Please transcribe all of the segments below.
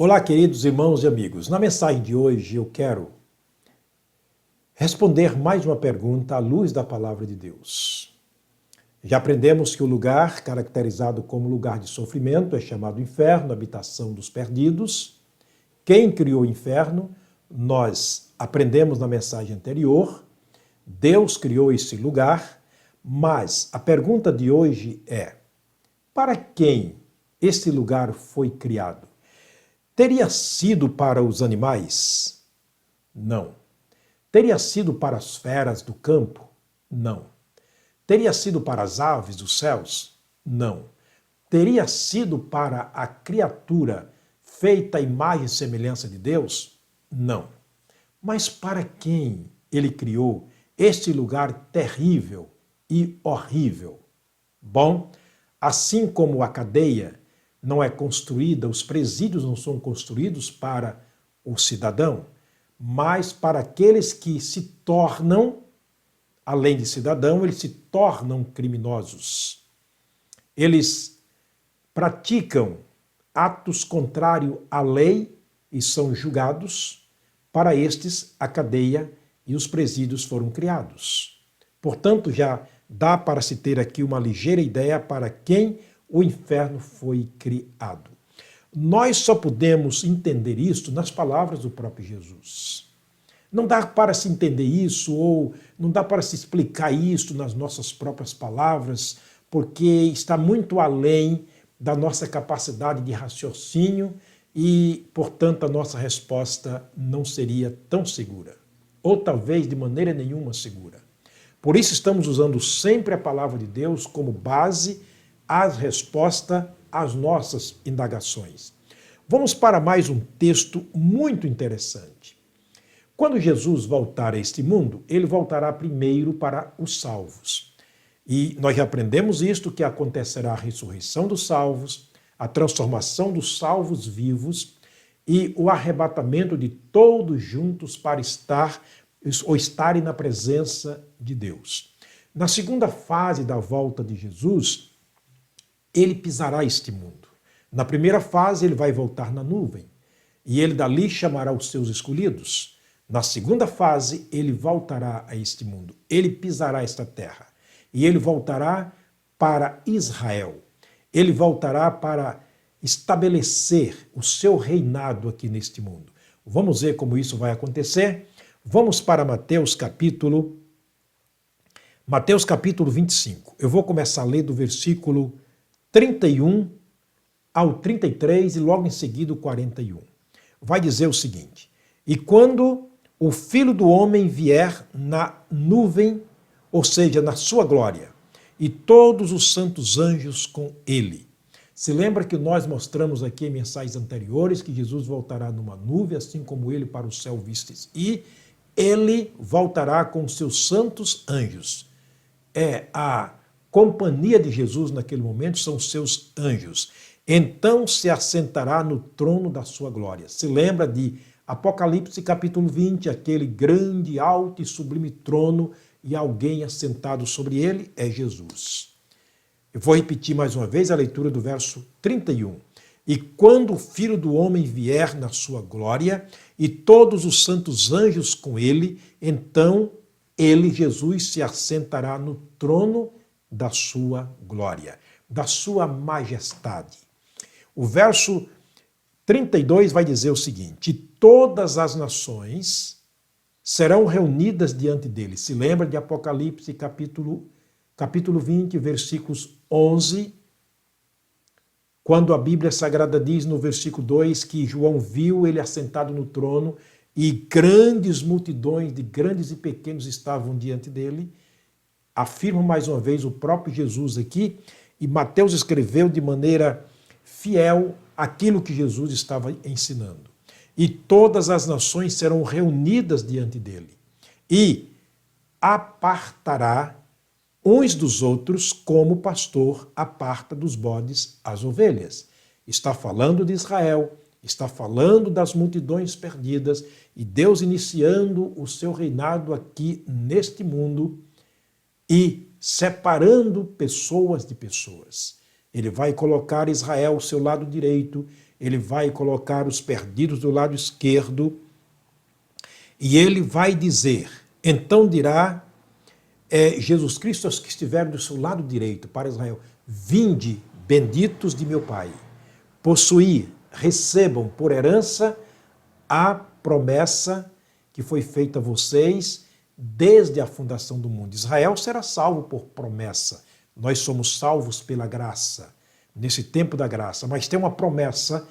Olá, queridos irmãos e amigos. Na mensagem de hoje eu quero responder mais uma pergunta à luz da palavra de Deus. Já aprendemos que o lugar caracterizado como lugar de sofrimento é chamado inferno, habitação dos perdidos. Quem criou o inferno? Nós aprendemos na mensagem anterior. Deus criou esse lugar, mas a pergunta de hoje é: para quem esse lugar foi criado? Teria sido para os animais? Não. Teria sido para as feras do campo? Não. Teria sido para as aves dos céus? Não. Teria sido para a criatura feita à imagem e semelhança de Deus? Não. Mas para quem ele criou este lugar terrível e horrível? Bom, assim como a cadeia não é construída, os presídios não são construídos para o cidadão, mas para aqueles que se tornam, além de cidadão, eles se tornam criminosos. Eles praticam atos contrários à lei e são julgados. Para estes, a cadeia e os presídios foram criados. Portanto, já dá para se ter aqui uma ligeira ideia para quem o inferno foi criado. Nós só podemos entender isto nas palavras do próprio Jesus. Não dá para se entender isso ou não dá para se explicar isso nas nossas próprias palavras, porque está muito além da nossa capacidade de raciocínio e, portanto, a nossa resposta não seria tão segura, ou talvez de maneira nenhuma segura. Por isso estamos usando sempre a palavra de Deus como base as respostas às nossas indagações. Vamos para mais um texto muito interessante. Quando Jesus voltar a este mundo, ele voltará primeiro para os salvos. E nós já aprendemos isto, que acontecerá a ressurreição dos salvos, a transformação dos salvos vivos e o arrebatamento de todos juntos para estarem na presença de Deus. Na segunda fase da volta de Jesus, ele pisará este mundo. Na primeira fase, ele vai voltar na nuvem, e ele dali chamará os seus escolhidos. Na segunda fase, ele voltará a este mundo, ele pisará esta terra, e ele voltará para Israel. Ele voltará para estabelecer o seu reinado aqui neste mundo. Vamos ver como isso vai acontecer? Vamos para Mateus capítulo 25. Eu vou começar a ler do versículo 31 ao 33 e logo em seguida o 41. Vai dizer o seguinte: e quando o Filho do Homem vier na nuvem, ou seja, na sua glória, e todos os santos anjos com ele. Se lembra que nós mostramos aqui em mensagens anteriores que Jesus voltará numa nuvem, assim como ele para o céu vistes, e ele voltará com os seus santos anjos. É a companhia de Jesus naquele momento, são os seus anjos. Então se assentará no trono da sua glória. Se lembra de Apocalipse capítulo 20, aquele grande, alto e sublime trono e alguém assentado sobre ele é Jesus. Eu vou repetir mais uma vez a leitura do verso 31. E quando o Filho do Homem vier na sua glória e todos os santos anjos com ele, então ele, Jesus, se assentará no trono da sua glória, da sua majestade. O verso 32 vai dizer o seguinte: todas as nações serão reunidas diante dele. Se lembra de Apocalipse capítulo 20, versículos 11, quando a Bíblia Sagrada diz no versículo 2 que João viu ele assentado no trono e grandes multidões de grandes e pequenos estavam diante dele. Afirma mais uma vez o próprio Jesus aqui, e Mateus escreveu de maneira fiel aquilo que Jesus estava ensinando. E todas as nações serão reunidas diante dele, e apartará uns dos outros, como o pastor aparta dos bodes as ovelhas. Está falando de Israel, está falando das multidões perdidas, e Deus iniciando o seu reinado aqui neste mundo, e separando pessoas de pessoas. Ele vai colocar Israel ao seu lado direito, ele vai colocar os perdidos do lado esquerdo e ele vai dizer, então dirá Jesus Cristo aos que estiverem do seu lado direito para Israel, vinde, benditos de meu Pai, possuí, recebam por herança a promessa que foi feita a vocês desde a fundação do mundo. Israel será salvo por promessa. Nós somos salvos pela graça, nesse tempo da graça, mas tem uma promessa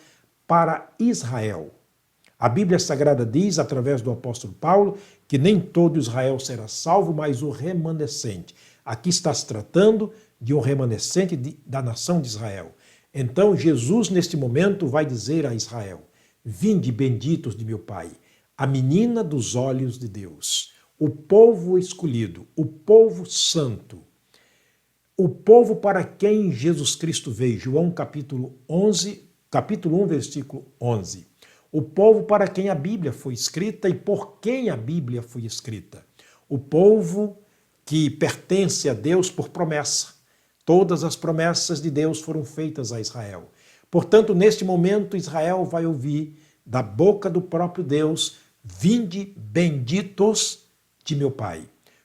para Israel. A Bíblia Sagrada diz, através do apóstolo Paulo, que nem todo Israel será salvo, mas o remanescente. Aqui está se tratando de um remanescente da nação de Israel. Então Jesus, neste momento, vai dizer a Israel, vinde benditos de meu Pai, a menina dos olhos de Deus, o povo escolhido, o povo santo, o povo para quem Jesus Cristo veio, João capítulo 1, versículo 11. O povo para quem a Bíblia foi escrita e por quem a Bíblia foi escrita. O povo que pertence a Deus por promessa. Todas as promessas de Deus foram feitas a Israel. Portanto, neste momento, Israel vai ouvir da boca do próprio Deus, vinde benditos de meu Pai.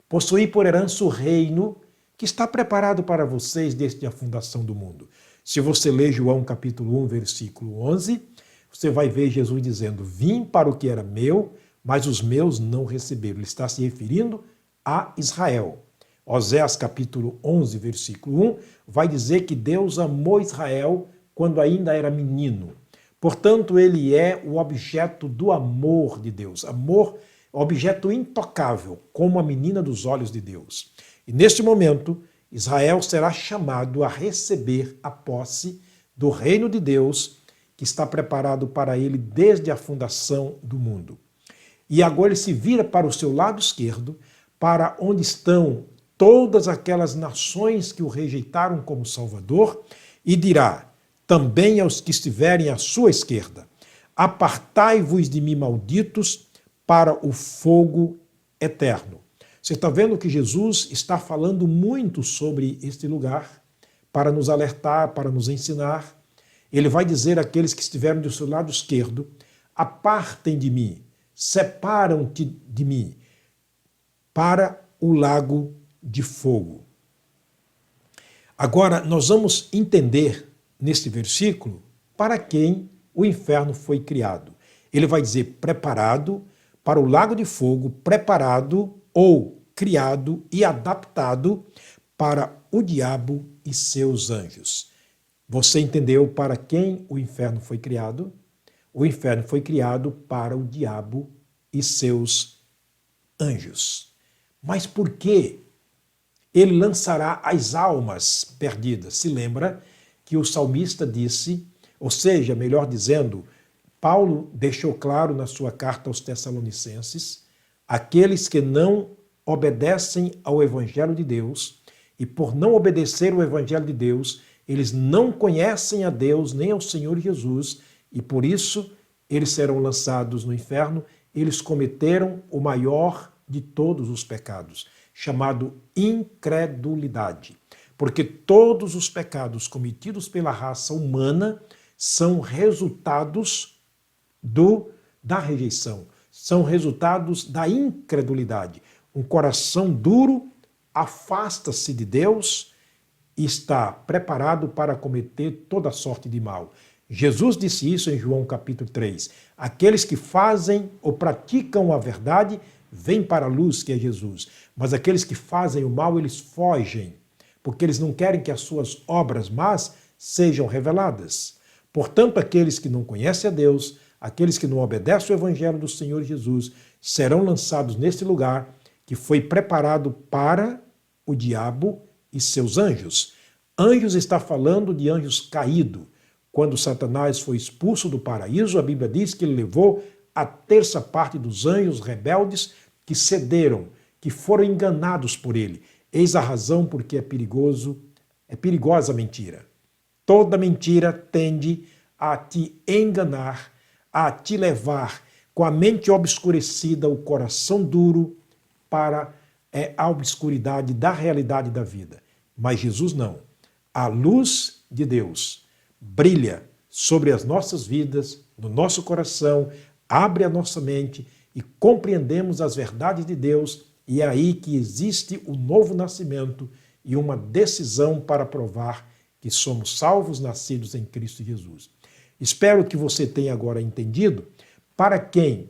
Possuí por herança o reino que está preparado para vocês desde a fundação do mundo. Se você ler João capítulo 1, versículo 11, você vai ver Jesus dizendo, vim para o que era meu, mas os meus não receberam. Ele está se referindo a Israel. Oséias capítulo 11, versículo 1, vai dizer que Deus amou Israel quando ainda era menino. Portanto, ele é o objeto do amor de Deus. Amor, objeto intocável, como a menina dos olhos de Deus. E neste momento, Israel será chamado a receber a posse do reino de Deus, que está preparado para ele desde a fundação do mundo. E agora ele se vira para o seu lado esquerdo, para onde estão todas aquelas nações que o rejeitaram como Salvador, e dirá também aos que estiverem à sua esquerda, apartai-vos de mim, malditos, para o fogo eterno. Você está vendo que Jesus está falando muito sobre este lugar, para nos alertar, para nos ensinar. Ele vai dizer àqueles que estiverem do seu lado esquerdo, apartem de mim, separam-te de mim, para o lago de fogo. Agora, nós vamos entender neste versículo para quem o inferno foi criado. Ele vai dizer preparado para o lago de fogo, preparado ou criado e adaptado para o diabo e seus anjos. Você entendeu para quem o inferno foi criado? O inferno foi criado para o diabo e seus anjos. Mas por que ele lançará as almas perdidas? Se lembra que o salmista disse, ou seja, melhor dizendo, Paulo deixou claro na sua carta aos Tessalonicenses, aqueles que não obedecem ao Evangelho de Deus, e por não obedecer ao Evangelho de Deus, eles não conhecem a Deus nem ao Senhor Jesus, e por isso eles serão lançados no inferno. Eles cometeram o maior de todos os pecados, chamado incredulidade. Porque todos os pecados cometidos pela raça humana são resultados da rejeição, são resultados da incredulidade. Um coração duro afasta-se de Deus e está preparado para cometer toda sorte de mal. Jesus disse isso em João capítulo 3. Aqueles que fazem ou praticam a verdade vêm para a luz, que é Jesus. Mas aqueles que fazem o mal, eles fogem, porque eles não querem que as suas obras más sejam reveladas. Portanto, aqueles que não conhecem a Deus, aqueles que não obedecem o Evangelho do Senhor Jesus, serão lançados neste lugar que foi preparado para o diabo e seus anjos. Anjos está falando de anjos caídos. Quando Satanás foi expulso do paraíso, a Bíblia diz que ele levou a terça parte dos anjos rebeldes que cederam, que foram enganados por ele. Eis a razão porque é perigosa a mentira. Toda mentira tende a te enganar, a te levar com a mente obscurecida, o coração duro, para a obscuridade da realidade da vida. Mas Jesus não. A luz de Deus brilha sobre as nossas vidas, no nosso coração, abre a nossa mente e compreendemos as verdades de Deus, e é aí que existe o novo nascimento e uma decisão para provar que somos salvos, nascidos em Cristo Jesus. Espero que você tenha agora entendido para quem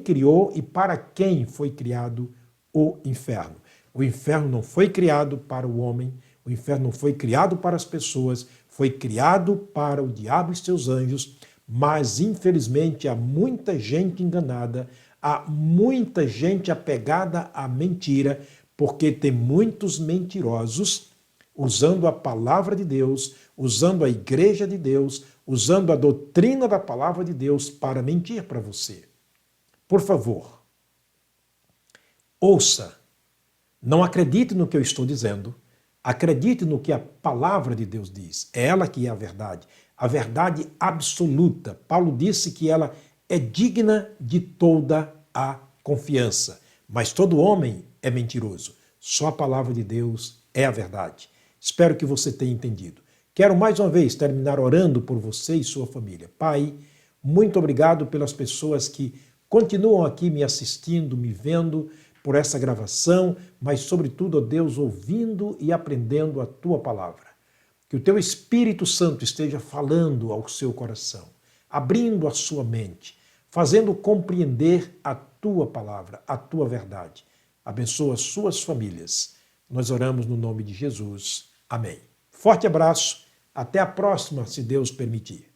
criou e para quem foi criado o inferno. O inferno não foi criado para o homem, o inferno não foi criado para as pessoas, foi criado para o diabo e seus anjos, mas infelizmente há muita gente enganada, há muita gente apegada à mentira, porque tem muitos mentirosos usando a palavra de Deus, usando a igreja de Deus, usando a doutrina da palavra de Deus para mentir para você. Por favor, ouça, não acredite no que eu estou dizendo, acredite no que a palavra de Deus diz. É ela que é a verdade absoluta. Paulo disse que ela é digna de toda a confiança. Mas todo homem é mentiroso. Só a palavra de Deus é a verdade. Espero que você tenha entendido. Quero mais uma vez terminar orando por você e sua família. Pai, muito obrigado pelas pessoas que continuam aqui me assistindo, me vendo por essa gravação, mas sobretudo, ó Deus, ouvindo e aprendendo a Tua palavra. Que o Teu Espírito Santo esteja falando ao seu coração, abrindo a sua mente, fazendo compreender a Tua palavra, a Tua verdade. Abençoa as suas famílias. Nós oramos no nome de Jesus. Amém. Forte abraço. Até a próxima, se Deus permitir.